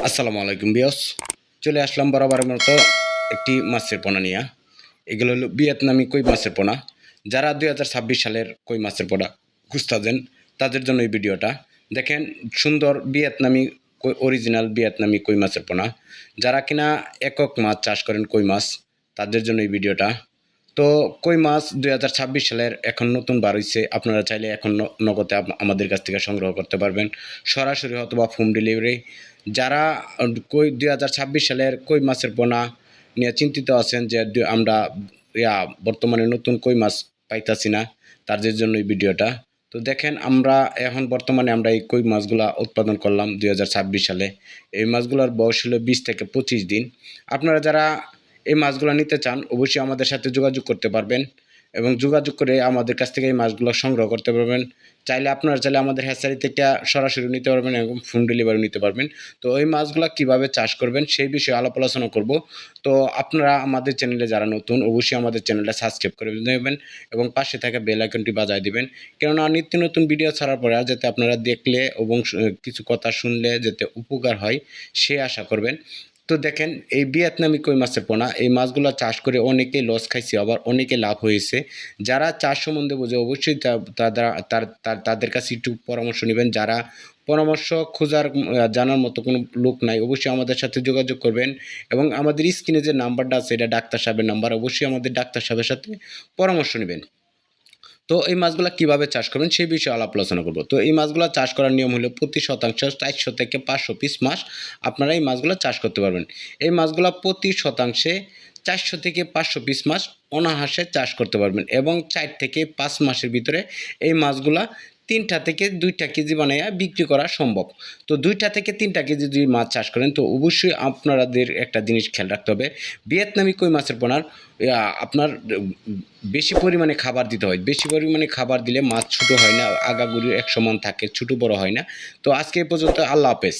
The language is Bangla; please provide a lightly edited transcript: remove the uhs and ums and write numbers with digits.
আসসালামু আলাইকুম বিয়স, চলে আসলাম বরাবরের মতো একটি মাছের পোনা নিয়ে। এগুলো হলো ভিয়েতনামি কই মাছের পোনা। যারা 2026 সালের কই মাছের পোনা খুঁজতেছেন তাদের জন্য এই ভিডিওটা। দেখেন, সুন্দর ভিয়েতনামি অরিজিনাল ভিয়েতনামি কই মাছের পোনা। যারা কিনা একক মাছ চাষ করেন কই মাছ, তাদের জন্য এই ভিডিওটা। তো কই মাছ 2026 সালের এখন নতুন বার হইছে। আপনারা চাইলে এখন নগদে আমাদের কাছ থেকে সংগ্রহ করতে পারবেন, সরাসরি অথবা হোম ডেলিভারি। যারা কই 2026 সালের কই মাছের পোনা নিয়ে চিন্তিত আছেন যে আমরা বর্তমানে নতুন কই মাছ পাইতাছি না, তাদের জন্য এই ভিডিওটা। তো দেখেন, আমরা এখন বর্তমানে আমরা এই কই মাছগুলা উৎপাদন করলাম 2026 সালে। এই মাছগুলোর বয়স হলো 20 থেকে 25 দিন। আপনারা যারা এই মাছগুলো নিতে চান অবশ্যই আমাদের সাথে যোগাযোগ করতে পারবেন এবং যোগাযোগ করে আমাদের কাছ থেকে এই মাছগুলো সংগ্রহ করতে পারবেন। আপনারা চাইলে আমাদের হ্যাচারি থেকে সরাসরি নিতে পারবেন এবং হোম ডেলিভারি নিতে পারবেন। তো এই মাছগুলো কীভাবে চাষ করবেন সেই বিষয়ে আলাপ আলোচনা করব। তো আপনারা আমাদের চ্যানেলে যারা নতুন অবশ্যই আমাদের চ্যানেলটা সাবস্ক্রাইব করে দেবেন এবং পাশে থাকা বেল আইকনটি বাজায় দিবেন, কেননা নিত্য নতুন ভিডিও ছাড়ার পরে যাতে আপনারা দেখলে এবং কিছু কথা শুনলে যাতে উপকার হয় সে আশা করবেন। তো দেখেন, এই ভিয়েতনামি কই মাছের পোনা এই মাছগুলো চাষ করে অনেকেই লস খাইছে, আবার অনেকে লাভ হয়েছে। যারা চাষ সম্বন্ধে বোঝে অবশ্যই তাদের কাছে একটু পরামর্শ নেবেন। যারা পরামর্শ খোঁজার জানার মতো কোনো লোক নাই অবশ্যই আমাদের সাথে যোগাযোগ করবেন এবং আমাদের স্ক্রিনে যে নাম্বারটা আছে এটা ডাক্তার সাহেবের নাম্বার, অবশ্যই আমাদের ডাক্তার সাহেবের সাথে পরামর্শ নেবেন। তো এই মাছগুলো কীভাবে চাষ করবেন সেই বিষয়ে আলাপ আলোচনা করব। তো এই মাছগুলো চাষ করার নিয়ম হলো প্রতি শতাংশ 400 থেকে 500 পিস মাছ আপনারা এই মাছগুলো চাষ করতে পারবেন। এই মাছগুলো প্রতি শতাংশে 400 থেকে 500 পিস মাছ অনায়াসে চাষ করতে পারবেন এবং 4 থেকে 5 মাসের ভিতরে এই মাছগুলা 3টা থেকে 2টা কেজি বানাইয়া বিক্রি করা সম্ভব। তো 2টা থেকে 3টা কেজি যদি মাছ চাষ করেন তো অবশ্যই আপনাদের একটা জিনিস খেয়াল রাখতে হবে, ভিয়েতনামি কই মাছের পোনার আপনার বেশি পরিমাণে খাবার দিতে হয়। বেশি পরিমাণে খাবার দিলে মাছ ছোটো হয় না, আগাগুড়ি এক সমান থাকে, ছোটো বড় হয় না। তো আজকে এই পর্যন্ত, আল্লাহ হাফেজ।